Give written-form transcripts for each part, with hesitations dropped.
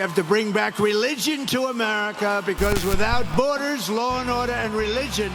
have to bring back religion to America, because without borders, law and order, and religion,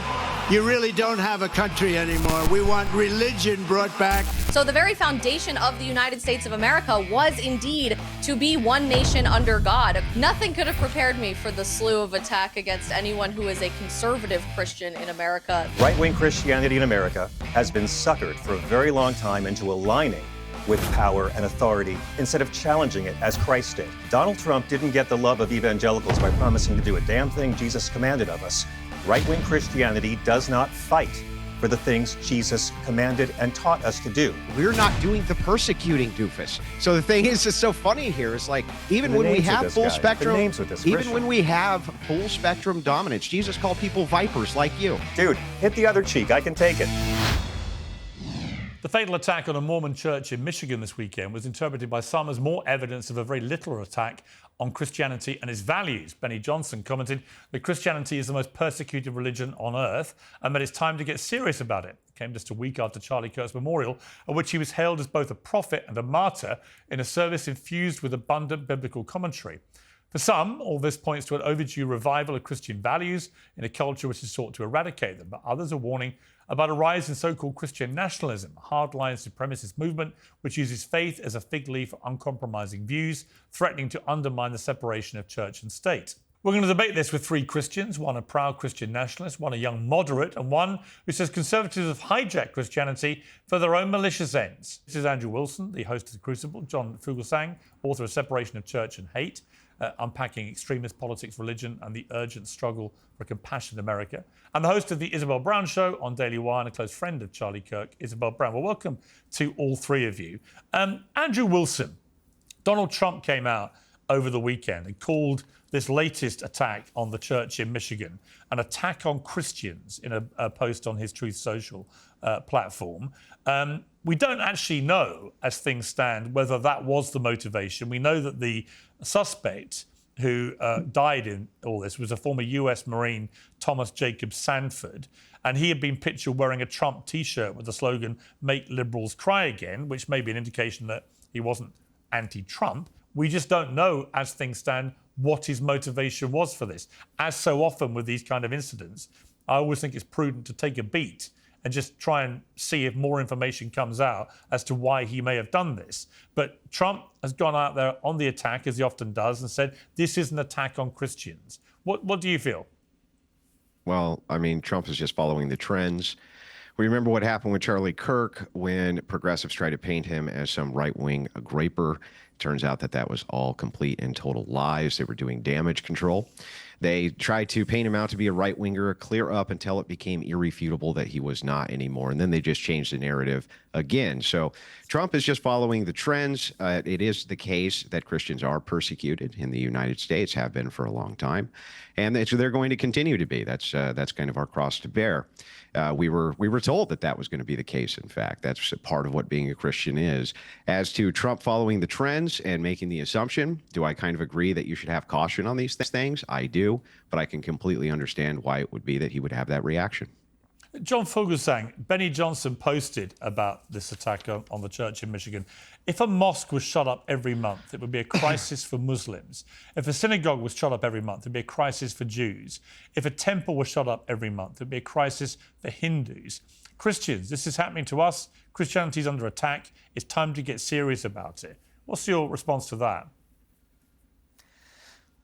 you really don't have a country anymore. We want religion brought back. So the very foundation of the United States of America was indeed to be one nation under God. Nothing could have prepared me for the slew of attack against anyone who is a conservative Christian in America. Right-wing Christianity in America has been suckered for a very long time into aligning with power and authority instead of challenging it as Christ did. Donald Trump didn't get the love of evangelicals by promising to do a damn thing Jesus commanded of us. Right-wing Christianity does not fight for the things Jesus commanded and taught us to do. We're not doing the persecuting, doofus. So the thing is, it's so funny here is like, even when we have full spectrum, even when we have full spectrum dominance, Jesus called people vipers like you. Dude, hit the other cheek. I can take it. The fatal attack on a Mormon church in Michigan this weekend was interpreted by some as more evidence of a very literal attack on Christianity and its values. Benny Johnson commented that Christianity is the most persecuted religion on earth and that it's time to get serious about it. It came just a week after Charlie Kirk's memorial, at which he was hailed as both a prophet and a martyr in a service infused with abundant biblical commentary. For some, all this points to an overdue revival of Christian values in a culture which has sought to eradicate them, but others are warning about a rise in so-called Christian nationalism, a hardline supremacist movement which uses faith as a fig leaf for uncompromising views, threatening to undermine the separation of church and state. We're going to debate this with three Christians, one a proud Christian nationalist, one a young moderate, and one who says conservatives have hijacked Christianity for their own malicious ends. This is Andrew Wilson, the host of The Crucible, John Fugelsang, author of Separation of Church and Hate, unpacking extremist politics, religion, and the urgent struggle for a compassionate America, and the host of the Isabel Brown Show on Daily Wire and a close friend of Charlie Kirk, Isabel Brown. Well, welcome to all three of you. Andrew Wilson, Donald Trump came out over the weekend and called this latest attack on the church in Michigan an attack on Christians in a post on his Truth Social platform. We don't actually know, as things stand, whether that was the motivation. We know that the suspect who died in all this was a former US Marine, Thomas Jacob Sanford, and he had been pictured wearing a Trump T-shirt with the slogan, "Make liberals cry again," which may be an indication that he wasn't anti-Trump. We just don't know, as things stand, what his motivation was for this. As so often with these kind of incidents, I always think it's prudent to take a beat and just try and see if more information comes out as to why he may have done this. But Trump has gone out there on the attack, as he often does, and said, this is an attack on Christians. What do you feel? Well, I mean, Trump is just following the trends. We remember what happened with Charlie Kirk when progressives tried to paint him as some right-wing graper. Turns out that that was all complete and total lies. They were doing damage control. They tried to paint him out to be a right-winger, clear up until it became irrefutable that he was not anymore. And then they just changed the narrative again. So Trump is just following the trends. It is the case that Christians are persecuted in the United States, have been for a long time. And they're going to continue to be. That's kind of our cross to bear. We were told that that was going to be the case, in fact. That's part of what being a Christian is. As to Trump following the trends and making the assumption, do I kind of agree that you should have caution on these things? I do, but I can completely understand why it would be that he would have that reaction. John Fugelsang, Benny Johnson posted about this attack on the church in Michigan. If a mosque was shut up every month, it would be a crisis for Muslims. If a synagogue was shut up every month, it would be a crisis for Jews. If a temple was shut up every month, it would be a crisis for Hindus. Christians, this is happening to us. Christianity is under attack. It's time to get serious about it. What's your response to that?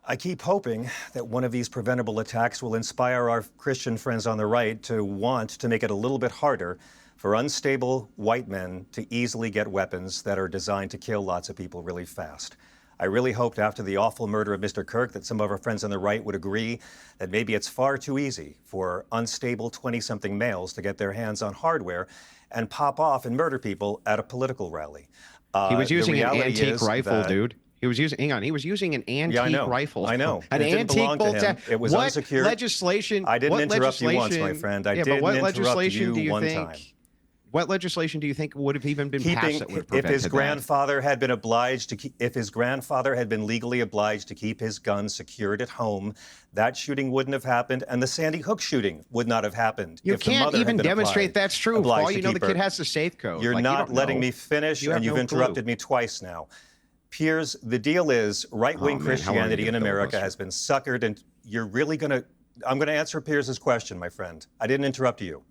I keep hoping that one of these preventable attacks will inspire our Christian friends on the right to want to make it a little bit harder for unstable white men to easily get weapons that are designed to kill lots of people really fast. I really hoped after the awful murder of Mr. Kirk that some of our friends on the right would agree that maybe it's far too easy for unstable 20-something males to get their hands on hardware and pop off and murder people at a political rally. He was using an antique rifle, dude. He was using, he was using an antique rifle. I know. An antique bolt. It was unsecured. Legislation? I didn't interrupt you once, my friend. I didn't interrupt you one time. What legislation do you think would have even been passed that would have prevented if his grandfather had been obliged to if his grandfather had been legally obliged to keep his gun secured at home, that shooting wouldn't have happened, and the Sandy Hook shooting would not have happened. You can't even demonstrate that's true. For all you know, the kid has the safe code. You're not letting me finish, and you've interrupted me twice now. Piers, the deal is right-wing Oh, man, how long are you Christianity in gonna America filibuster? has been suckered, and you're really going to... I'm going to answer Piers's question, my friend. I didn't interrupt you.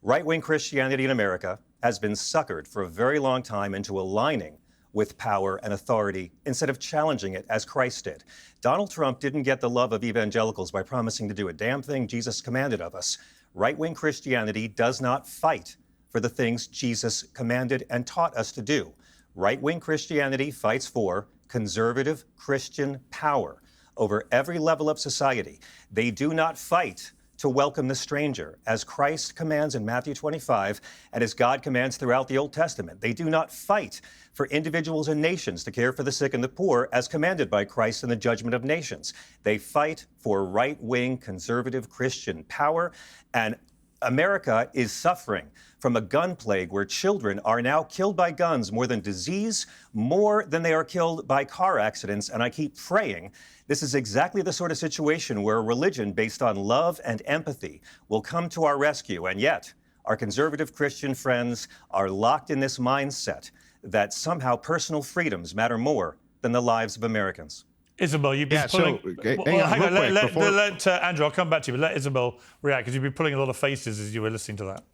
Right-wing Christianity in America has been suckered for a very long time into aligning with power and authority instead of challenging it as Christ did. Donald Trump didn't get the love of evangelicals by promising to do a damn thing Jesus commanded of us. Right-wing Christianity does not fight for the things Jesus commanded and taught us to do. Right-wing Christianity fights for conservative Christian power over every level of society. They do not fight to welcome the stranger, as Christ commands in Matthew 25 and as God commands throughout the Old Testament. They do not fight for individuals and nations to care for the sick and the poor, as commanded by Christ in the judgment of nations. They fight for right-wing conservative Christian power, and America is suffering from a gun plague where children are now killed by guns more than disease, more than they are killed by car accidents. And I keep praying this is exactly the sort of situation where a religion based on love and empathy will come to our rescue. And yet, our conservative Christian friends are locked in this mindset that somehow personal freedoms matter more than the lives of Americans. Isabel, you've been pulling... hang on, real quick, let Andrew, I'll come back to you, but let Isabel react, because you've been pulling a lot of faces as you were listening to that.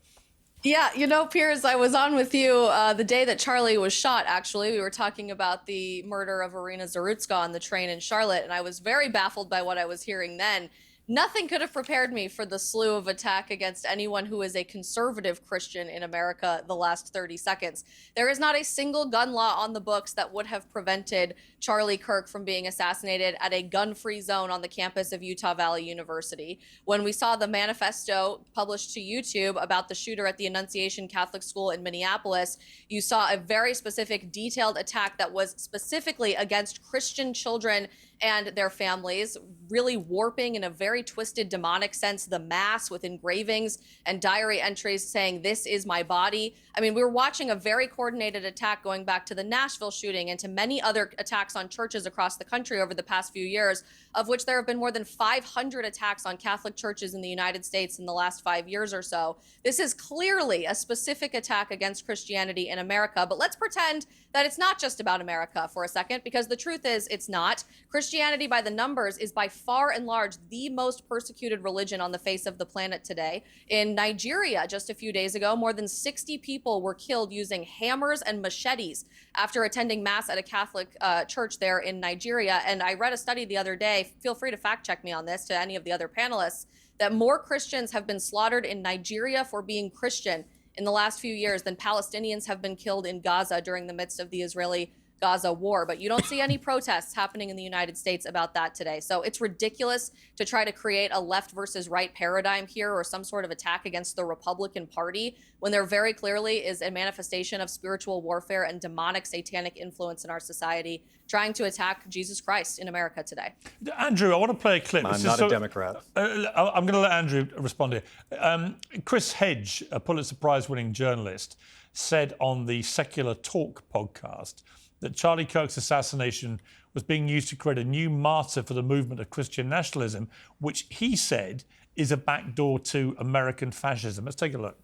Yeah, you know, Piers, I was on with you the day that Charlie was shot, actually. We were talking about the murder of Irina Zarutska on the train in Charlotte, and I was very baffled by what I was hearing then. Nothing could have prepared me for the slew of attack against anyone who is a conservative Christian in America the last 30 seconds. There is not a single gun law on the books that would have prevented Charlie Kirk from being assassinated at a gun-free zone on the campus of Utah Valley University. When we saw the manifesto published to YouTube about the shooter at the Annunciation Catholic School in Minneapolis, you saw a very specific, detailed attack that was specifically against Christian children and their families, really warping in a very twisted demonic sense the mass with engravings and diary entries saying, "This is my body." I mean, we were watching a very coordinated attack going back to the Nashville shooting and to many other attacks on churches across the country over the past few years, of which there have been more than 500 attacks on Catholic churches in the United States in the last 5 years or so. This is clearly a specific attack against Christianity in America, but let's pretend that it's not just about America for a second, because the truth is it's not. Christianity by the numbers is by far and large the most persecuted religion on the face of the planet today. In Nigeria, just a few days ago, more than 60 people were killed using hammers and machetes after attending mass at a Catholic church there in Nigeria. And I read a study the other day, feel free to fact check me on this, to any of the other panelists, that more Christians have been slaughtered in Nigeria for being Christian in the last few years than Palestinians have been killed in Gaza during the midst of the Israeli-Gaza war. But you don't see any protests happening in the United States about that today. So it's ridiculous to try to create a left versus right paradigm here, or some sort of attack against the Republican Party, when there very clearly is a manifestation of spiritual warfare and demonic satanic influence in our society trying to attack Jesus Christ in America today. Andrew, I want to play a clip. I'm not a Democrat. I'm going to let Andrew respond here. Chris Hedge, a Pulitzer Prize-winning journalist, said on the Secular Talk podcast that Charlie Kirk's assassination was being used to create a new martyr for the movement of Christian nationalism, which he said is a backdoor to American fascism. Let's take a look.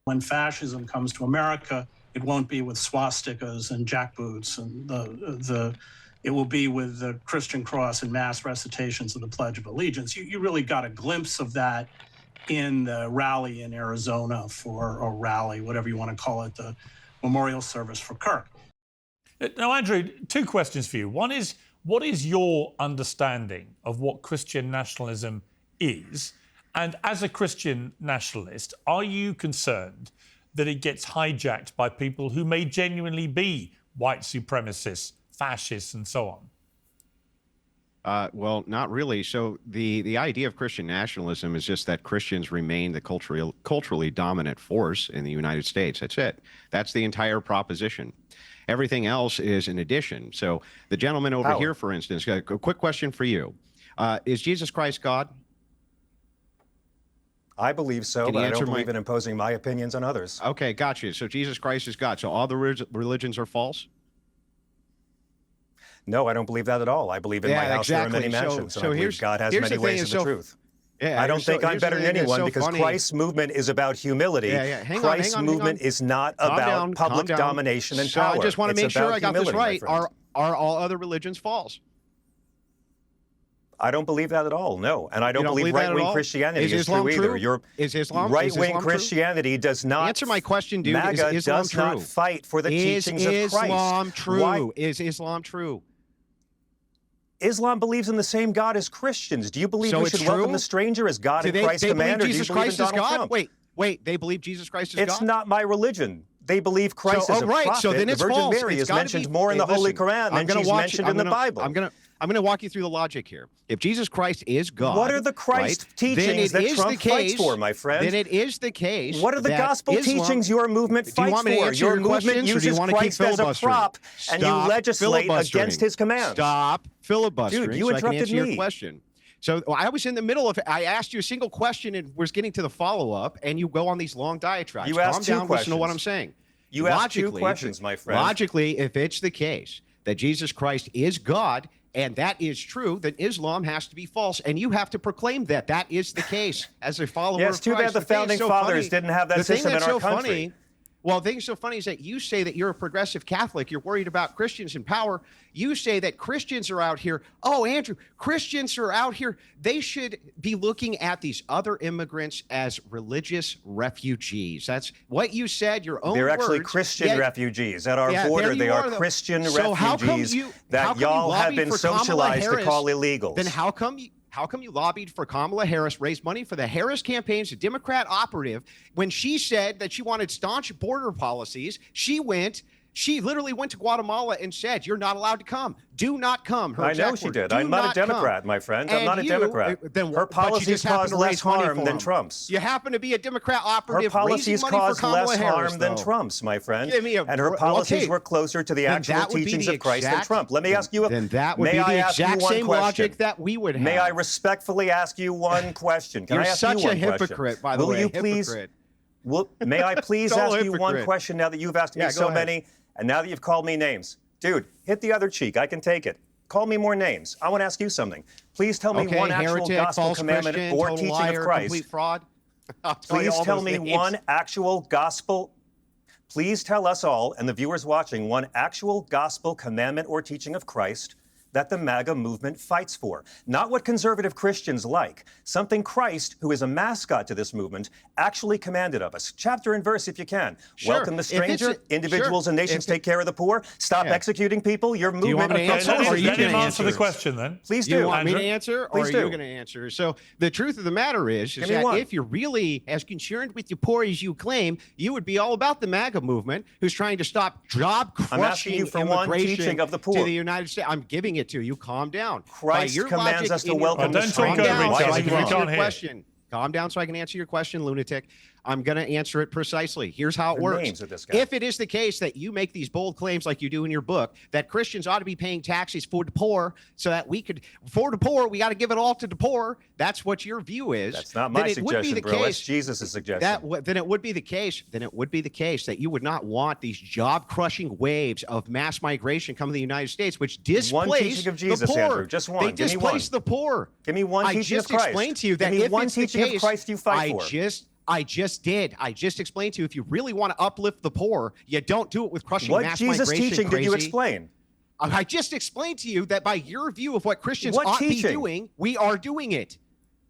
When fascism comes to America, it won't be with swastikas and jackboots, and it will be with the Christian cross and mass recitations of the Pledge of Allegiance. You really got a glimpse of that in the rally in Arizona or rally, whatever you want to call it, the memorial service for Kirk. Now, Andrew, two questions for you. One is, what is your understanding of what Christian nationalism is? And as a Christian nationalist, are you concerned that it gets hijacked by people who may genuinely be white supremacists, fascists, and so on? Well, not really. So the idea of Christian nationalism is just that Christians remain the culturally dominant force in the United States. That's it. That's the entire proposition. Everything else is an addition. So the gentleman over here, for instance, a quick question for you. Is Jesus Christ God? I believe so, but I don't believe in imposing my opinions on others. Okay, got you. So Jesus Christ is God. So all the religions are false? No, I don't believe that at all. I believe in my house there are many mansions, and I believe God has many ways of the truth. I don't think I'm better than anyone because Christ's movement is about humility. Christ's movement is not about public domination and power. I just want to make sure I got this right. Are all other religions false? I don't believe that at all, no. And I don't believe right-wing Christianity is true either. Is Islam right-wing Christianity does not... Answer my question, dude. MAGA is Islam does true? not fight for the teachings of Christ. Is Islam true? Why? Is Islam true? Islam believes in the same God as Christians. Do you believe we should welcome the stranger as God and Christ command, or do you believe in Donald Trump? Wait, they believe Jesus Christ is God? It's not my religion. They believe Christ is a prophet. So then it's the Virgin false. Mary is mentioned more in the Holy Quran than she's mentioned in the Bible. I'm going to walk you through the logic here. If Jesus Christ is God, what are the Christ teachings that Trump fights for, my friend? Then it is the case. What are the gospel teachings your movement fights for? Your movement uses Christ as a prop, and you legislate against his commands. Stop filibustering. Dude, you so I can interrupted answer me. Your question. So I was in the middle of it. I asked you a single question and was getting to the follow-up, and you go on these long diatribes. You asked two questions. Listen to what I'm saying. You asked two questions, my friend. Logically, if it's the case that Jesus Christ is God, and that is true, then Islam has to be false. And you have to proclaim that that is the case as a follower of Christ. Yes, too bad the founding fathers didn't have that system in our country. Well, the thing that's so funny is that you say that you're a progressive Catholic. You're worried about Christians in power. You say that Christians are out here. Oh, Andrew, Christians are out here. They should be looking at these other immigrants as religious refugees. That's what you said, your own words. They're actually Christian refugees. At our border, they are Christian refugees that y'all have been socialized to call illegals. Then how come you lobbied for Kamala Harris, raised money for the Harris campaigns, a Democrat operative, when she said that she wanted staunch border policies? She literally went to Guatemala and said, "You're not allowed to come. Do not come." I know she did. I'm not a Democrat, my friend. I'm not a Democrat. Her policies cause less harm than Trump's. You happen to be a Democrat operative. Her policies cause less harm than Trump's, my friend. And her policies were closer to the actual teachings of Christ than Trump. Let me ask you Then that would be the exact same logic that we would have. May I respectfully ask you one question? Can I ask you one question? You're such a hypocrite, by the way. Will you please? May I please ask you one question now that you've asked me so many? And now that you've called me names, dude, hit the other cheek. I can take it. Call me more names. I want to ask you something. Please tell me one actual gospel commandment or teaching of Christ. Complete fraud. Please tell me one actual gospel. Please tell us all and the viewers watching one actual gospel commandment or teaching of Christ that the MAGA movement fights for. Not what conservative Christians like. Something Christ, who is a mascot to this movement, actually commanded of us. Chapter and verse, if you can. Sure. Welcome the stranger. Individuals and nations take care of the poor. Stop executing people. Your movement... Do you want me to answer? Let him answer the question, then. Please do. You want me to answer, or Please are you going to answer? So the truth of the matter is that if you're really as concerned with the poor as you claim, you would be all about the MAGA movement, who's trying to stop job-crushing immigration of the poor to the United States. I'm giving it to you. Calm down. Christ commands us to welcome the stranger. Calm down so I can answer your question, lunatic. I'm going to answer it precisely. Here's how it works. If it is the case that you make these bold claims like you do in your book, that Christians ought to be paying taxes for the poor so that we could, for the poor, we got to give it all to the poor. That's what your view is. That's not my suggestion, bro. That's Jesus' suggestion. Then it would be the case. Then it would be the case that you would not want these job-crushing waves of mass migration coming to the United States, which displace the poor. Andrew. Just one. They displace the poor. Give me one teaching of Christ. I just explained to you that if it's the case, of Christ you fight for. I just did. I just explained to you, if you really want to uplift the poor, you don't do it with crushing mass migration. What Jesus teaching did you explain? I just explained to you that by your view of what Christians ought to be doing, we are doing it.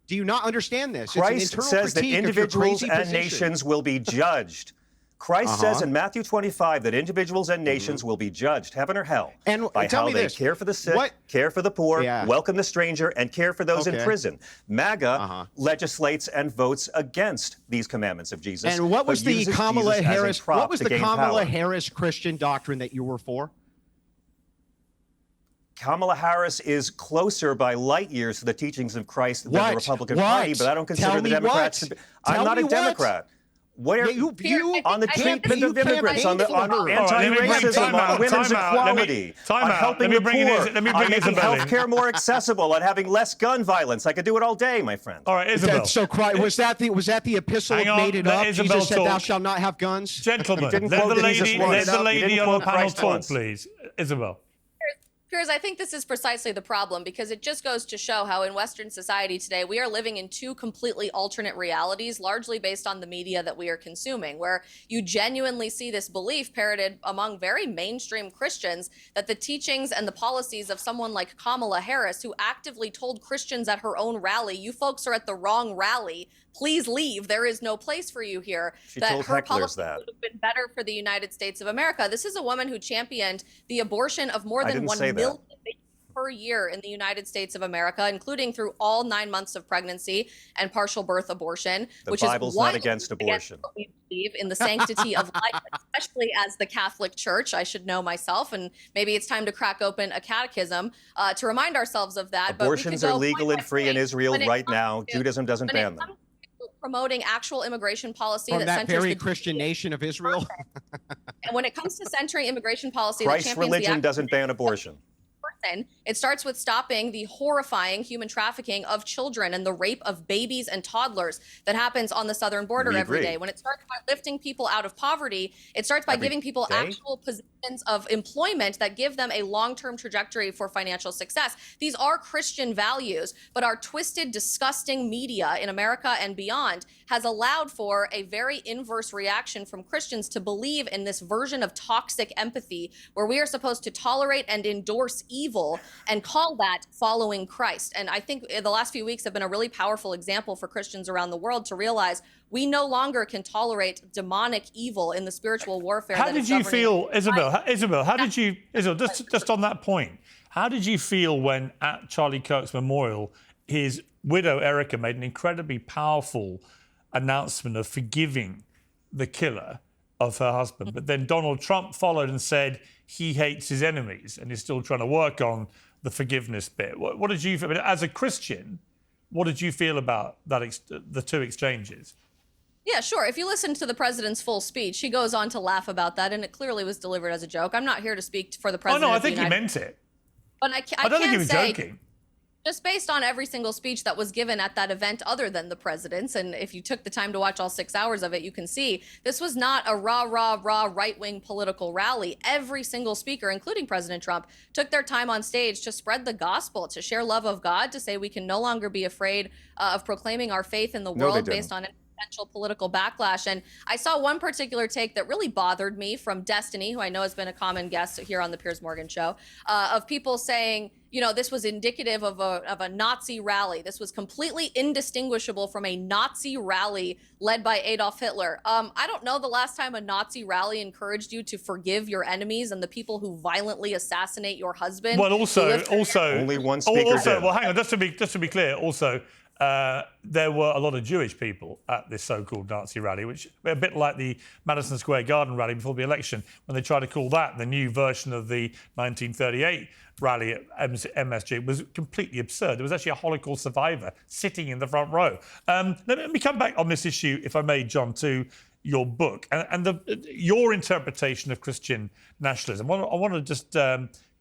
Do you not understand this? Christ says that individuals and nations will be judged. Christ says in Matthew 25 that individuals and nations will be judged, heaven or hell, by how they care for the sick, care for the poor, welcome the stranger, and care for those in prison. MAGA legislates and votes against these commandments of Jesus. And what was the Kamala Harris? What was the Kamala Harris Christian doctrine that you were for? Kamala Harris is closer by light years to the teachings of Christ than the Republican Party, but I don't consider the Democrats to be. I'm not a Democrat. Where on the treatment of immigrants, on anti-racism, on women's equality, on helping the poor, on making health care more accessible, on having less gun violence. I could do it all day, my friend. All right, Isabel. So was that the epistle made it up? Isabel Jesus said, "Thou shalt not have guns." Gentlemen, let the lady on the panel talk, please. Isabel. Piers, I think this is precisely the problem, because it just goes to show how in Western society today, we are living in two completely alternate realities, largely based on the media that we are consuming, where you genuinely see this belief parroted among very mainstream Christians that the teachings and the policies of someone like Kamala Harris, who actively told Christians at her own rally, you folks are at the wrong rally, please leave, there is no place for you here. She that told her hecklers policy that. would have been better for the United States of America. This is a woman who championed the abortion of more than 1 million babies per year in the United States of America, including through all 9 months of pregnancy and partial birth abortion, The which Bible's is not against abortion. against what we believe in the sanctity of life, especially as the Catholic Church. I should know myself, and maybe it's time to crack open a catechism to remind ourselves of that. Abortions are legal and free in Israel right now. Judaism doesn't ban them. Promoting actual immigration policy From that centers very the Christian nation of Israel. And when it comes to centering immigration policy, Christ's that champions religion the doesn't ban abortion. It starts with stopping the horrifying human trafficking of children and the rape of babies and toddlers that happens on the southern border every day. When it starts by lifting people out of poverty, it starts by giving people actual positions of employment that give them a long-term trajectory for financial success. These are Christian values, but our twisted, disgusting media in America and beyond has allowed for a very inverse reaction from Christians to believe in this version of toxic empathy where we are supposed to tolerate and endorse evil and call that following Christ. And I think the last few weeks have been a really powerful example for Christians around the world to realize we no longer can tolerate demonic evil in the spiritual warfare. How did you feel, Isabel? Isabel, how did you, Isabel, just on that point, how did you feel when at Charlie Kirk's memorial, his widow, Erika, made an incredibly powerful announcement of forgiving the killer of her husband, but then Donald Trump followed and said he hates his enemies and is still trying to work on the forgiveness bit. What did you feel, as a Christian, what did you feel about that, the two exchanges? Yeah, sure. If you listen to the president's full speech, he goes on to laugh about that, and it clearly was delivered as a joke. I'm not here to speak for the president. Oh, no, I think he meant it. But I don't think he can was say, joking. just based on every single speech that was given at that event other than the president's, and if you took the time to watch all 6 hours of it, you can see this was not a rah, right-wing political rally. Every single speaker, including President Trump, took their time on stage to spread the gospel, to share love of God, to say we can no longer be afraid of proclaiming our faith in the world based on potential political backlash. And I saw one particular take that really bothered me from Destiny, who I know has been a common guest here on the Piers Morgan show, of people saying, you know, this was indicative of a Nazi rally. This was completely indistinguishable from a Nazi rally led by Adolf Hitler. I don't know the last time a Nazi rally encouraged you to forgive your enemies and the people who violently assassinate your husband. Well, also only one speaker did. Well, hang on, just to be clear, also there were a lot of Jewish people at this so-called Nazi rally, which a bit like the Madison Square Garden rally before the election, when they tried to call that the new version of the 1938 rally at MSG, was completely absurd. There was actually a Holocaust survivor sitting in the front row. Let me come back on this issue, if I may, John, to your book and your interpretation of Christian nationalism. I want to just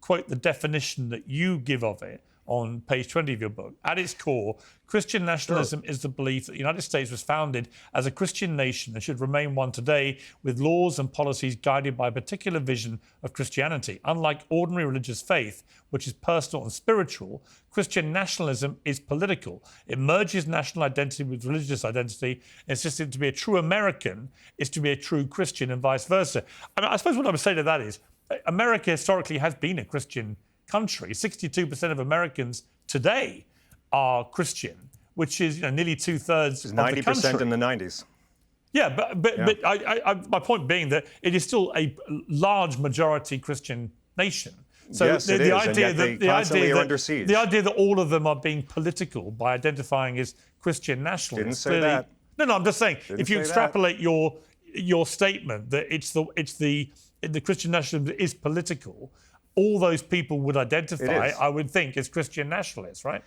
quote the definition that you give of it on page 20 of your book. At its core, Christian nationalism is the belief that the United States was founded as a Christian nation and should remain one today, with laws and policies guided by a particular vision of Christianity. Unlike ordinary religious faith, which is personal and spiritual, Christian nationalism is political. It merges national identity with religious identity, insisting to be a true American is to be a true Christian and vice versa. I suppose what I would say to that is, America historically has been a Christian country. 62% of Americans today are Christian, which is nearly 2/3 of the country. 90% in the 90s. Yeah, but my point being that it is still a large majority Christian nation. So yes, it is, and yet they constantly are under siege. The idea that all of them are being political by identifying as Christian nationalists. Didn't say that. No, I'm just saying, Didn't if you say extrapolate your statement that the Christian nationalism is political, all those people would identify, I would think, as Christian nationalists, right?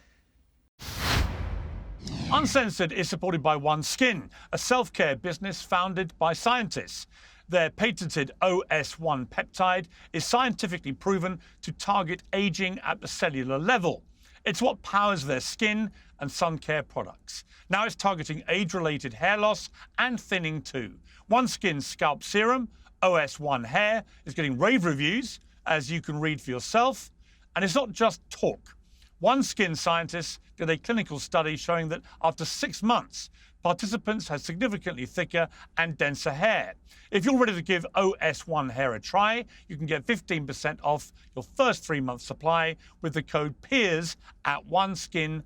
Uncensored is supported by OneSkin, a self-care business founded by scientists. Their patented OS1 peptide is scientifically proven to target aging at the cellular level. It's what powers their skin and sun care products. Now it's targeting age-related hair loss and thinning too. OneSkin Scalp Serum, OS1 Hair, is getting rave reviews, as you can read for yourself. And it's not just talk. OneSkin scientists did a clinical study showing that after 6 months, participants had significantly thicker and denser hair. If you're ready to give OS1 hair a try, you can get 15% off your first 3-month supply with the code PIERS at oneskin.co.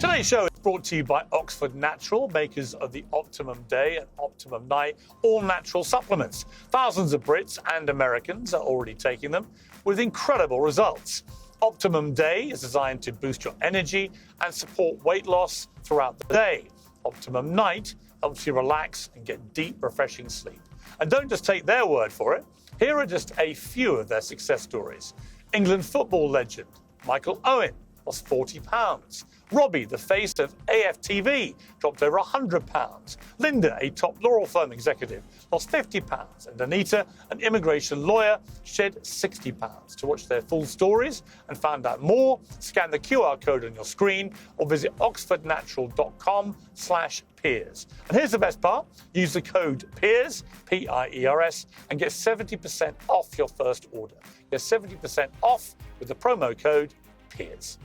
Today's show is brought to you by Oxford Natural, makers of the Optimum Day and Optimum Night all-natural supplements. Thousands of Brits and Americans are already taking them with incredible results. Optimum Day is designed to boost your energy and support weight loss throughout the day. Optimum Night helps you relax and get deep, refreshing sleep. And don't just take their word for it. Here are just a few of their success stories. England football legend Michael Owen lost 40 pounds. Robbie, the face of AFTV, dropped over 100 pounds. Linda, a top law firm executive, lost 50 pounds. And Anita, an immigration lawyer, shed 60 pounds. To watch their full stories and find out more, scan the QR code on your screen or visit oxfordnatural.com/peers. And here's the best part. Use the code PEERS, P-I-E-R-S, and get 70% off your first order. Get 70% off with the promo code PEERS.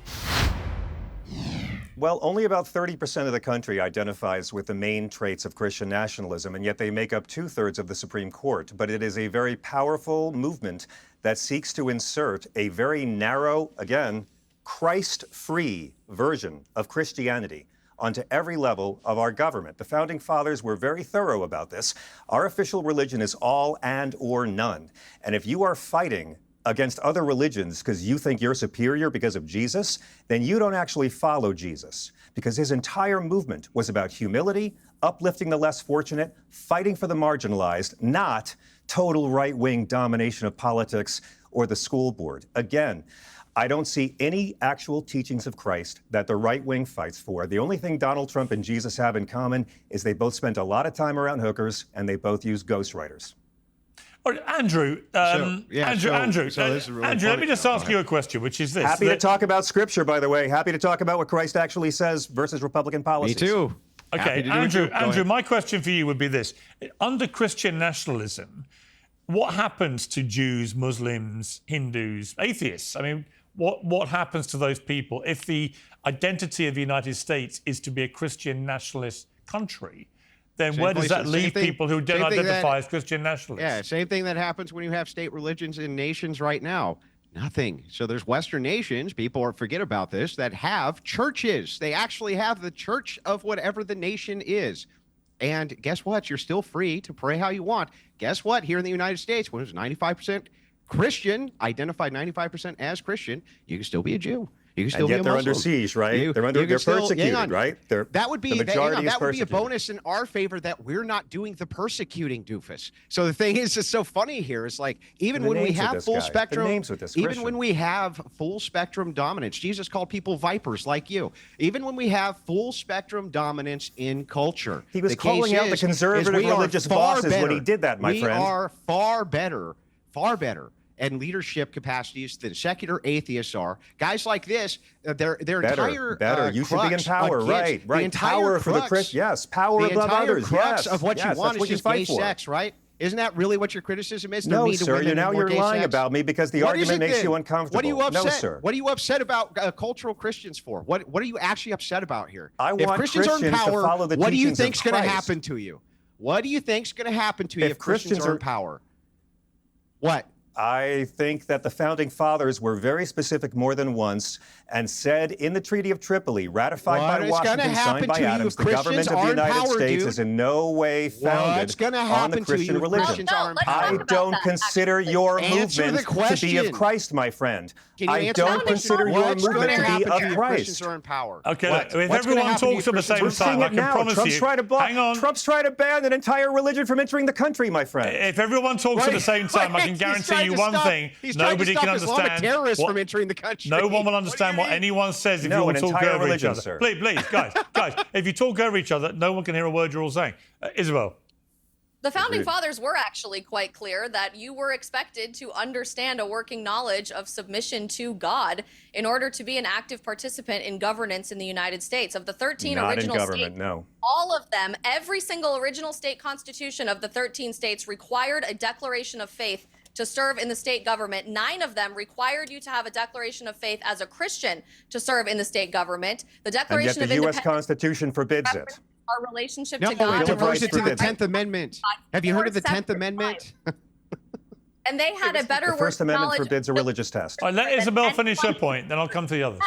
Well, only about 30% of the country identifies with the main traits of Christian nationalism, and yet they make up 2/3 of the Supreme Court. But it is a very powerful movement that seeks to insert a very narrow, again, Christ-free version of Christianity onto every level of our government. The Founding Fathers were very thorough about this. Our official religion is all and or none. And if you are fighting against other religions because you think you're superior because of Jesus, then you don't actually follow Jesus, because his entire movement was about humility, uplifting the less fortunate, fighting for the marginalized, not total right-wing domination of politics or the school board. Again, I don't see any actual teachings of Christ that the right wing fights for. The only thing Donald Trump and Jesus have in common is they both spent a lot of time around hookers and they both use ghostwriters. All right, Andrew, Andrew, this is really Andrew, let funny. me just ask you a question, which is this. Happy to talk about Scripture, by the way. Happy to talk about what Christ actually says versus Republican policies. Me too. Okay, Andrew, my question for you would be this. Under Christian nationalism, what happens to Jews, Muslims, Hindus, atheists? I mean, what happens to those people if the identity of the United States is to be a Christian nationalist country? Then where does that leave people who don't identify as Christian nationalists? Yeah, same thing that happens when you have state religions in nations right now. Nothing. So there's Western nations, people forget about this, that have churches. They actually have the church of whatever the nation is. And guess what? You're still free to pray how you want. Guess what? Here in the United States, when it's 95% Christian, identified 95% as Christian, you can still be a Jew. You can still and yet be a they're Muslim. under siege, right? They're persecuted, right? That would be the majority that is would be a persecuted. bonus in our favor that we're not doing the persecuting, doofus. So the thing is, it's so funny here. It's like even when we have full spectrum, even when we have full spectrum dominance, Jesus called people vipers like you. Even when we have full spectrum dominance in culture, he was calling out the conservative religious bosses when he did that, my friend. We are far better and leadership capacities than secular atheists are. Guys like this, their entire you should be in power, right? The entire power for the Christian, yes, power above others. The entire crux of what you want is just gay for. sex, right? Isn't that really what your criticism is? No, sir. You're lying about me because the argument makes you uncomfortable. What are you upset? No, sir. What are you upset about cultural Christians for? What are you actually upset about here? I want Christians are in power, to follow the what do you teachings of think's going to Christ. happen to you? What do you think's going to happen to you if Christians are in power? What? I think that the Founding Fathers were very specific more than once and said in the Treaty of Tripoli, ratified by Washington, signed by Adams, the government of the United States is in no way founded on the Christian religion. I don't consider your movement to be of Christ, my friend. I don't consider your movement to be of Christ. Okay, if everyone talks at the same time, I can promise you. Hang on. Trump's trying to ban an entire religion from entering the country, my friend. If everyone talks at the same time, I can guarantee you one thing: nobody can understand. Terrorists from entering the country. No one will understand what anyone says if you all talk over each other. Please, guys, if you talk over each other, no one can hear a word you're all saying. Isabel. The Founding Fathers were actually quite clear that you were expected to understand a working knowledge of submission to God in order to be an active participant in governance in the United States. Of the 13 original states, all of them, every single original state constitution of the 13 states required a declaration of faith to serve in the state government. 9 of them required you to have a declaration of faith as a Christian to serve in the state government. The Declaration and yet of the U.S. Independence Constitution forbids it. our relationship No, to God. it refers it to the Bill of 10th Amendment. Have you heard of the 10th Amendment? And they had a better The First Amendment knowledge forbids a religious test. All right, let Isabel finish her anyone. point, then I'll come to the others.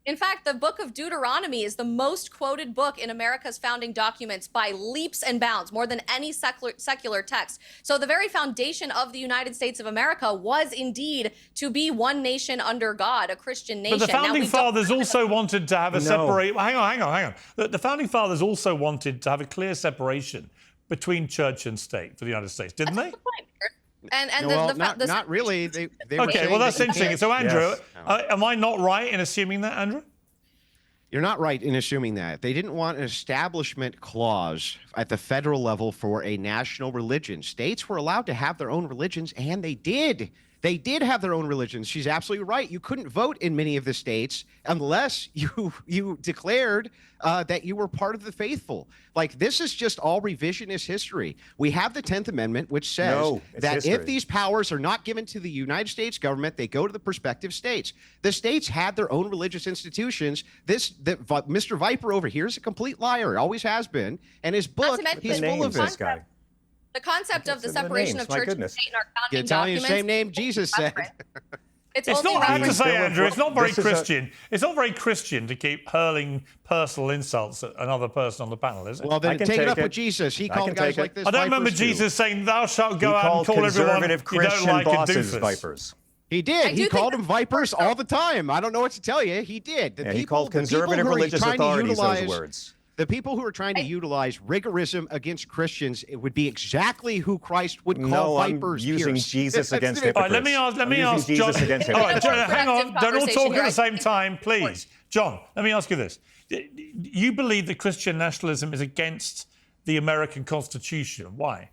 In fact, the book of Deuteronomy is the most quoted book in America's founding documents by leaps and bounds, more than any secular text. So the very foundation of the United States of America was indeed to be one nation under God, a Christian nation. But the founding fathers also wanted to have a separate. Hang on. The founding fathers also wanted to have a clear separation between church and state for the United States, didn't they? That's the point, Pierce. And Well, the not really. They were Okay, saying well, that's that you interesting. can't- So, Andrew, Yes. am I not right in assuming that, Andrew? You're not right in assuming that. They didn't want an establishment clause at the federal level for a national religion. States were allowed to have their own religions, and they did. They did have their own religions. She's absolutely right. You couldn't vote in many of the states unless you declared that you were part of the faithful. Like, this is just all revisionist history. We have the 10th Amendment, which says that history. if these powers are not given to the United States government, they go to the prospective states. The states had their own religious institutions. Mr. Viper over here is a complete liar, always has been. And his book, he's full of This it. guy. The concept of the It's in the separation names, of my church and goodness. state in our You're founding telling you the documents. same name Jesus said. It's It's only not, I have to referenced- say, Bill of Andrew, it's not very This is a- Christian. It's not very Christian to keep hurling personal insults at another person on the panel, is it? Well, I then can take it take up it. with Jesus. He I called can guys take it. like this I don't remember vipers too. Jesus saying, "Thou shalt He go out and called call everyone conservative you don't Christian like a bosses doofus." vipers. He did. I He do think called them that's vipers important. all the time. I don't know what to tell you. He did. Yeah, he called conservative religious authorities those words. The people who are trying to utilize rigorism against Christians, it would be exactly who Christ would call vipers. I'm using Pierce. Jesus That's against the- hypocrites. All right, let me ask I'm using John. Jesus against All right, hypocrites. John, hang on. Don't all Conversation talk at here. the same I think time, it's important. please. John, let me ask you this. You believe that Christian nationalism is against the American Constitution. Why?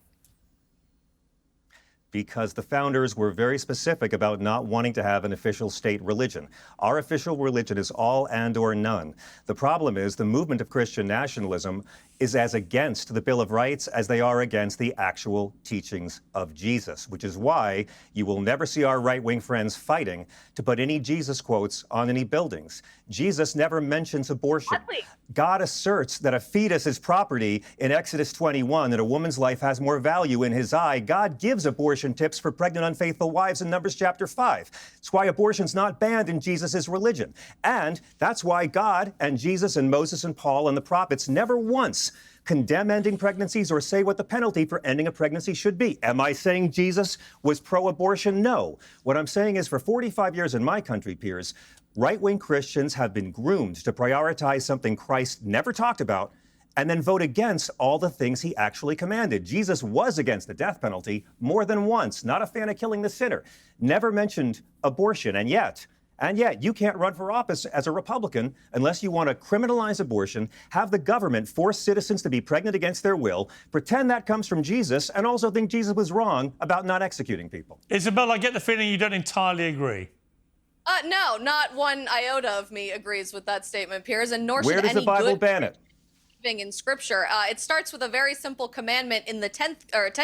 Because the founders were very specific about not wanting to have an official state religion. Our official religion is all and or none. The problem is the movement of Christian nationalism is as against the Bill of Rights as they are against the actual teachings of Jesus, which is why you will never see our right-wing friends fighting to put any Jesus quotes on any buildings. Jesus never mentions abortion. Exactly. God asserts that a fetus is property in Exodus 21, that a woman's life has more value in his eye. God gives abortion tips for pregnant, unfaithful wives in Numbers chapter 5. It's why abortion's not banned in Jesus' religion. And that's why God and Jesus and Moses and Paul and the prophets never once condemn ending pregnancies or say what the penalty for ending a pregnancy should be. Am I saying Jesus was pro-abortion? No. What I'm saying is for 45 years in my country, Piers, right-wing Christians have been groomed to prioritize something Christ never talked about and then vote against all the things he actually commanded. Jesus was against the death penalty more than once, not a fan of killing the sinner, never mentioned abortion, and yet you can't run for office as a Republican unless you want to criminalize abortion, have the government force citizens to be pregnant against their will, pretend that comes from Jesus, and also think Jesus was wrong about not executing people. Isabel, I get the feeling you don't entirely agree. No, not one iota of me agrees with that statement, Piers, and nor Where should does any the Bible good ban it? in Scripture. It starts with a very simple commandment in the 10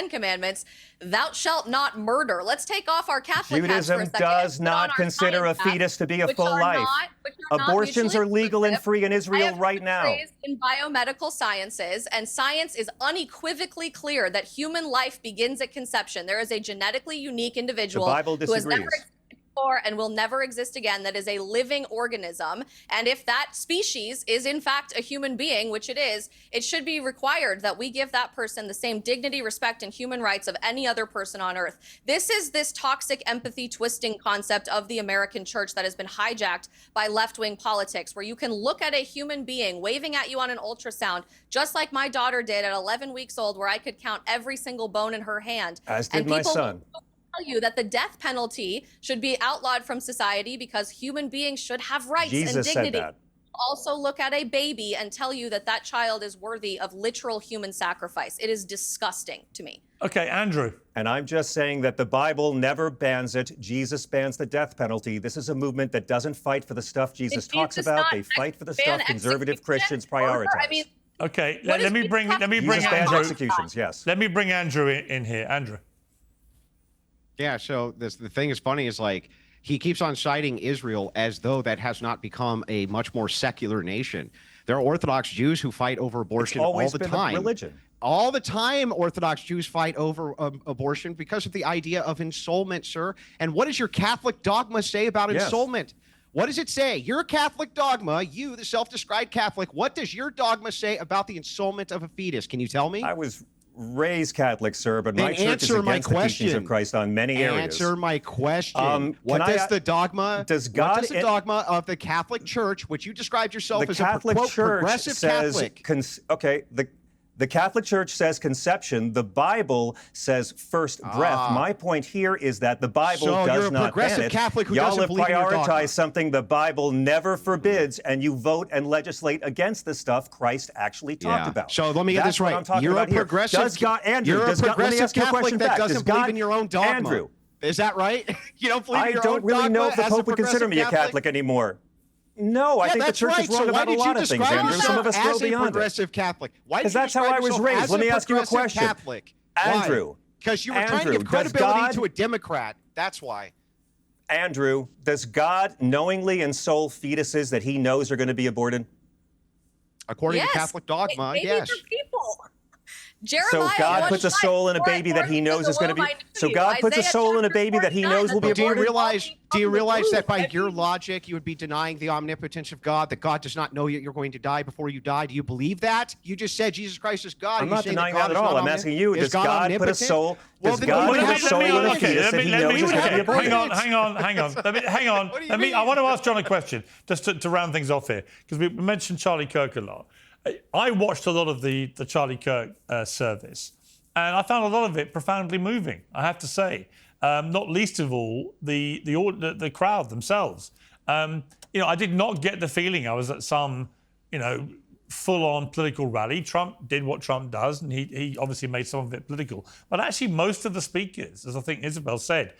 Commandments: "Thou shalt not murder." Let's take off our Catholic hats for a Judaism second does and put on not our consider a science hats, fetus to be a which full are life. which are not Abortions mutually are legal and exclusive. free in I Israel have right been now. raised in biomedical sciences, and science is unequivocally clear that human life begins at conception. There is a genetically unique individual The Bible who has never disagrees. existed before and will never exist again, that is a living organism. And if that species is in fact a human being, which it is, it should be required that we give that person the same dignity, respect, and human rights of any other person on earth. This is this toxic empathy twisting concept of the American church that has been hijacked by left-wing politics, where you can look at a human being waving at you on an ultrasound, just like my daughter did at 11 weeks old, where I could count every single bone in her hand. As did my son. Tell you that the death penalty should be outlawed from society because human beings should have rights and Jesus said dignity. that. Also look at a baby and tell you that that child is worthy of literal human sacrifice. It is disgusting to me. Okay, Andrew. And I'm just saying that the Bible never bans it. Jesus bans the death penalty. This is a movement that doesn't fight for the stuff Jesus talks Jesus about. not They fight for the ban stuff conservative execution? Christians Or, prioritize. I mean, Okay, What let is me Jesus bring. have Let me to bring do Jesus with bans Andrew. executions, yes. Let me bring Andrew in here. Andrew. Yeah, so the thing is funny is like he keeps on citing Israel as though that has not become a much more secular nation. There are Orthodox Jews who fight over abortion all the time. Religion. All the time, Orthodox Jews fight over abortion because of the idea of ensoulment, sir. And what does your Catholic dogma say about ensoulment? What does it say? Your Catholic dogma, you, the self-described Catholic, what does your dogma say about the ensoulment of a fetus? Can you tell me? I was raised Catholic, sir, but my Then church is answer my against the teachings question. of Christ on many areas. Answer my question. Can What I- does the dogma? does God What does the en- dogma of the Catholic Church, which you described yourself The as Catholic a quote, Church progressive says, Catholic? the Catholic Church says conception. The Bible says first breath. My point here is that the Bible So does you're a not progressive ban it. Catholic who Y'all doesn't have believe in your dogma. prioritized something the Bible never forbids, and you vote and legislate against the stuff Christ actually talked about. So let me get That's this what right. I'm talking You're about a here. progressive. Does God, Andrew, You're a does God, let me progressive ask you a Catholic question that back. doesn't Does believe God, in your own dogma. Andrew, Is that right? You don't believe in I your don't own really dogma know if the as a Pope would consider progressive me a Catholic anymore. No, I Yeah, think the that's church right. is wrong So why about a did lot you of things, describe Andrew. Some of us yourself go as a beyond it. progressive Catholic? Why did Because you that's how describe I was yourself raised. as Let me a ask you a progressive question. Catholic? Andrew. Because you were trying to Andrew, give does credibility God- to a Democrat. That's why. Andrew, does God knowingly ensoul fetuses that he knows are going to be aborted? According Yes. to Catholic dogma, Babies yes. are people. So Jeremiah God puts a 1:9, soul in a baby that he knows is going to be. So God puts a soul in a baby that he knows will be Do you aborted. realize that by your logic, you would be denying the omnipotence of God, that God does not know that you're going to die before you die? Do you believe that? You just said Jesus Christ is God. I'm You not say denying God that at is all. not I'm asking you, omnipotent? does Is God God put a omnipotent? soul? Well, Does then God what put a happened- soul in a okay, fetus that he knows is going to be aborted? Hang on. Hang on. What do you I mean? want to ask John a question, just to round things off here, because we mentioned Charlie Kirk a lot. I watched a lot of the Charlie Kirk service, and I found a lot of it profoundly moving, I have to say. Not least of all, the crowd themselves. I did not get the feeling I was at some, full-on political rally. Trump did what Trump does, and he obviously made some of it political. But actually, most of the speakers, as I think Isabel said,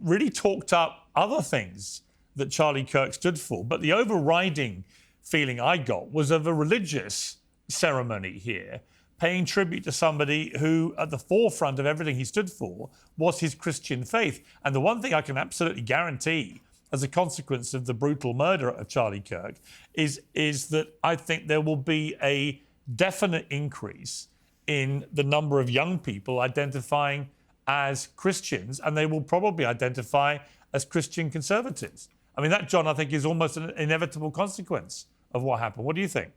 really talked up other things that Charlie Kirk stood for. But the overriding feeling I got was of a religious ceremony here, paying tribute to somebody who, at the forefront of everything he stood for, was his Christian faith. And the one thing I can absolutely guarantee as a consequence of the brutal murder of Charlie Kirk is that I think there will be a definite increase in the number of young people identifying as Christians, and they will probably identify as Christian conservatives. I mean, that, John, I think is almost an inevitable consequence of what happened. What do you think?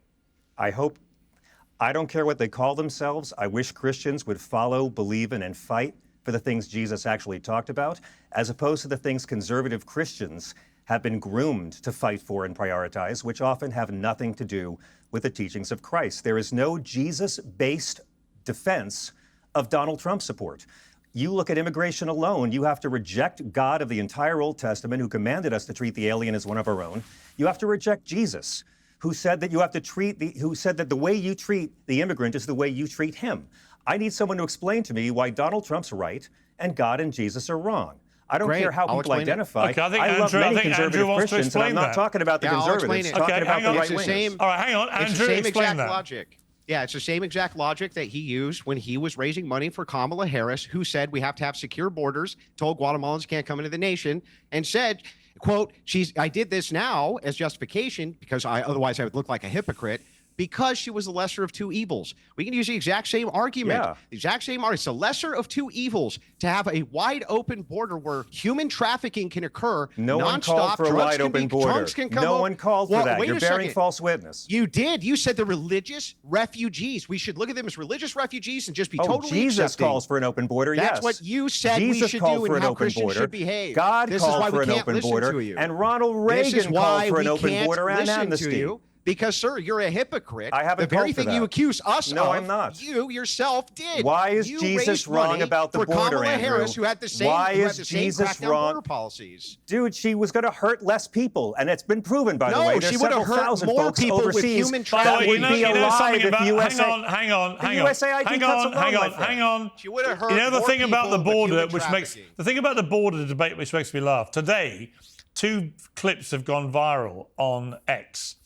I don't care what they call themselves. I wish Christians would follow, believe in, and fight for the things Jesus actually talked about, as opposed to the things conservative Christians have been groomed to fight for and prioritize, which often have nothing to do with the teachings of Christ. There is no Jesus-based defense of Donald Trump support. You look at immigration alone, you have to reject God of the entire Old Testament, who commanded us to treat the alien as one of our own. You have to reject Jesus, who said that the way you treat the immigrant is the way you treat him. I need someone to explain to me why Donald Trump's right and God and Jesus are wrong. I don't care how people identify. Okay, I love many conservative Christians, and I'm not talking about the conservatives. I'm talking about the right wingers. All right, hang on, Andrew, it's the same explain exact that. logic. Yeah, it's the same exact logic that he used when he was raising money for Kamala Harris, who said we have to have secure borders, told Guatemalans can't come into the nation, and said, quote, I did this now as justification because otherwise I would look like a hypocrite, because she was the lesser of two evils. We can use the exact same argument. Yeah. The exact same argument. It's the lesser of two evils to have a wide open border where human trafficking can occur. No one nonstop. called for a Drugs wide can open be- border. drugs can come No up- one called for Well, that. wait You're a bearing second. false witness. You did. You said the religious refugees. We should look at them as religious refugees and just be totally Jesus accepting. calls for an open border, That's yes. what you said Jesus we should called do for and an how open Christians border. should behave. God This is called why for we an can't open listen border, to you. and Ronald This is Reagan why called for an we open can't border and listen to amnesty. you. Because, sir, you're a hypocrite. I haven't The very called for thing you that. accuse us of. No, I'm not. You yourself did. Why is You Jesus raised wrong money about the for border, Kamala Andrew? Harris, who had the same, Why who had is the same Jesus crackdown wrong? border policies. Dude, she was going to hurt less people, and it's been proven, by the way. No, There's she would have several hurt thousand more folks people with overseas human that trafficking. would be alive something if about, USA. hang on. The USAID hang cuts on, alone, my friend. hang on. She would have hurt You know the more thing about the people with border, human which makes trafficking. the thing about the border debate, which makes me laugh. Today, 2 clips have gone viral on X.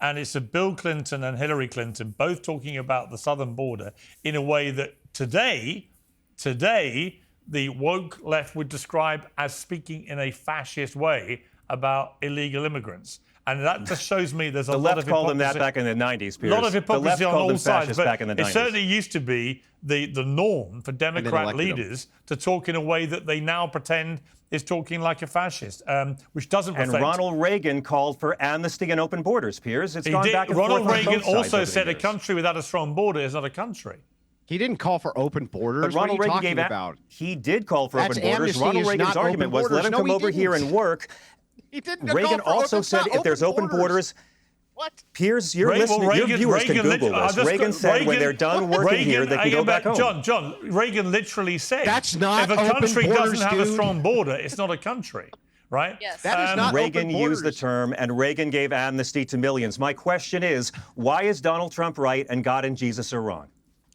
And it's of Bill Clinton and Hillary Clinton both talking about the southern border in a way that today, the woke left would describe as speaking in a fascist way about illegal immigrants. And that just shows me there's a lot of hypocrisy. The left called them that back in the 90s, Piers. A lot of hypocrisy on all sides, but back in the 90s. It certainly used to be the norm for Democrat leaders to talk in a way that they now pretend is talking like a fascist, which doesn't reflect... And Ronald Reagan called for amnesty and open borders, Piers. It's gone back and forth on both sides. Ronald Reagan also said a country without a strong border is not a country. He didn't call for open borders. But Ronald Reagan gave about? He did call for open borders. Amnesty Ronald Reagan's argument was, let him come over here and work. He didn't. Reagan also said, if there's open borders... What? Piers, your viewers can Google this. Reagan said when they're done working here, they can go back home. John, Reagan literally said, that's not if a country borders, doesn't have a strong border, it's not a country. Right? Yes. That is not Reagan open borders. used the term, and Reagan gave amnesty to millions. My question is, why is Donald Trump right and God and Jesus are wrong?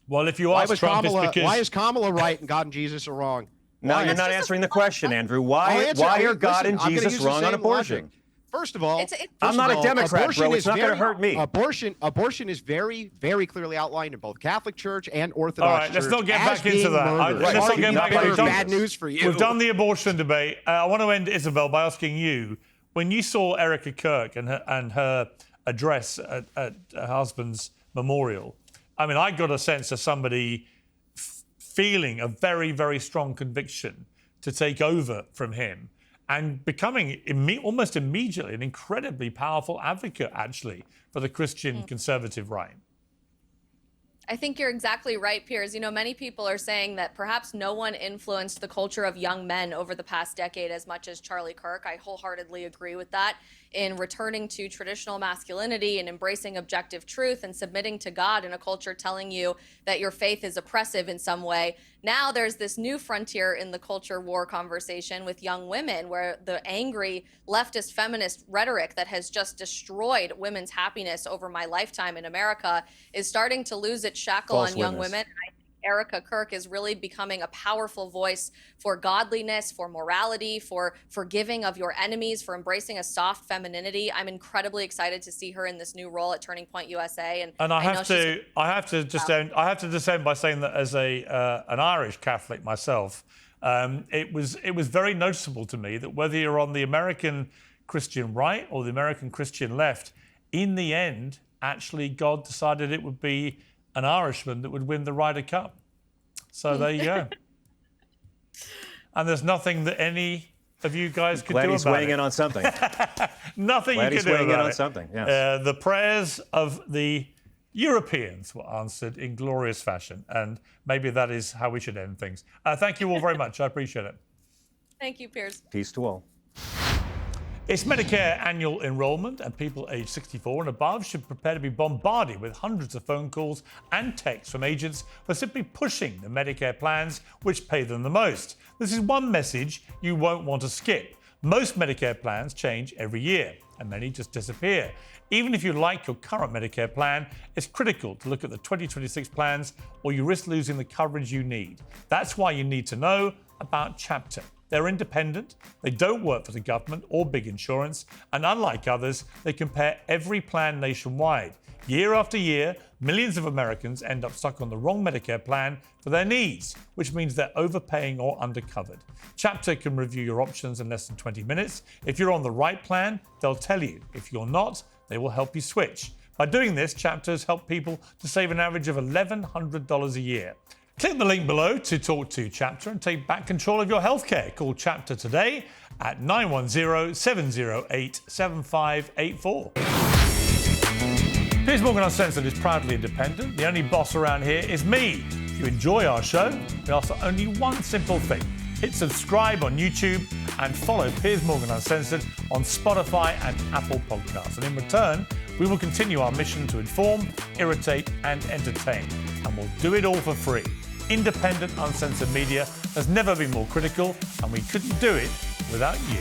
Well, if you ask Trump, it's because... Why is Kamala right and God and Jesus are wrong? No, you're not answering the question, Andrew. Why are God and Jesus wrong on abortion? Logic. First of all, I'm not a Democrat, bro. It's not going to hurt me. Abortion is very, very clearly outlined in both Catholic Church and Orthodox All right, let's not get back into that. Let's not get back into bad news for you. We've done the abortion debate. I want to end, Isabel, by asking you, when you saw Erika Kirk and her address at her husband's memorial, I mean, I got a sense of somebody feeling a very, very strong conviction to take over from him and becoming almost immediately an incredibly powerful advocate, actually, for the Christian conservative right. I think you're exactly right, Piers. You know, many people are saying that perhaps no one influenced the culture of young men over the past decade as much as Charlie Kirk. I wholeheartedly agree with that. In returning to traditional masculinity and embracing objective truth and submitting to God in a culture telling you that your faith is oppressive in some way. Now there's this new frontier in the culture war conversation with young women where the angry leftist feminist rhetoric that has just destroyed women's happiness over my lifetime in America is starting to lose its shackle on young women. I think Erika Kirk is really becoming a powerful voice for godliness, for morality, for forgiving of your enemies, for embracing a soft femininity. I'm incredibly excited to see her in this new role at Turning Point USA. And I have to just end by saying that as an Irish Catholic myself, it was very noticeable to me that whether you're on the American Christian right or the American Christian left, in the end, actually God decided it would be an Irishman that would win the Ryder Cup. So there you go. And there's nothing that any of you guys could do about it. Glad he's weighing in on something. Nothing you can do about it. Glad he's weighing in on something, yes. The prayers of the Europeans were answered in glorious fashion, and maybe that is how we should end things. Thank you all very much. I appreciate it. Thank you, Piers. Peace to all. It's Medicare annual enrollment, and people aged 64 and above should prepare to be bombarded with hundreds of phone calls and texts from agents who are simply pushing the Medicare plans which pay them the most. This is one message you won't want to skip. Most Medicare plans change every year, and many just disappear. Even if you like your current Medicare plan, it's critical to look at the 2026 plans or you risk losing the coverage you need. That's why you need to know about Chapter. They're independent, they don't work for the government or big insurance, and unlike others, they compare every plan nationwide. Year after year, millions of Americans end up stuck on the wrong Medicare plan for their needs, which means they're overpaying or undercovered. Chapter can review your options in less than 20 minutes. If you're on the right plan, they'll tell you. If you're not, they will help you switch. By doing this, Chapter has helped people to save an average of $1,100 a year. Click the link below to talk to Chapter and take back control of your healthcare. Call Chapter today at 910-708-7584. Piers Morgan Uncensored is proudly independent. The only boss around here is me. If you enjoy our show, we ask for only one simple thing. Hit subscribe on YouTube and follow Piers Morgan Uncensored on Spotify and Apple Podcasts. And in return, we will continue our mission to inform, irritate, and entertain. And we'll do it all for free. Independent, uncensored media has never been more critical, and we couldn't do it without you.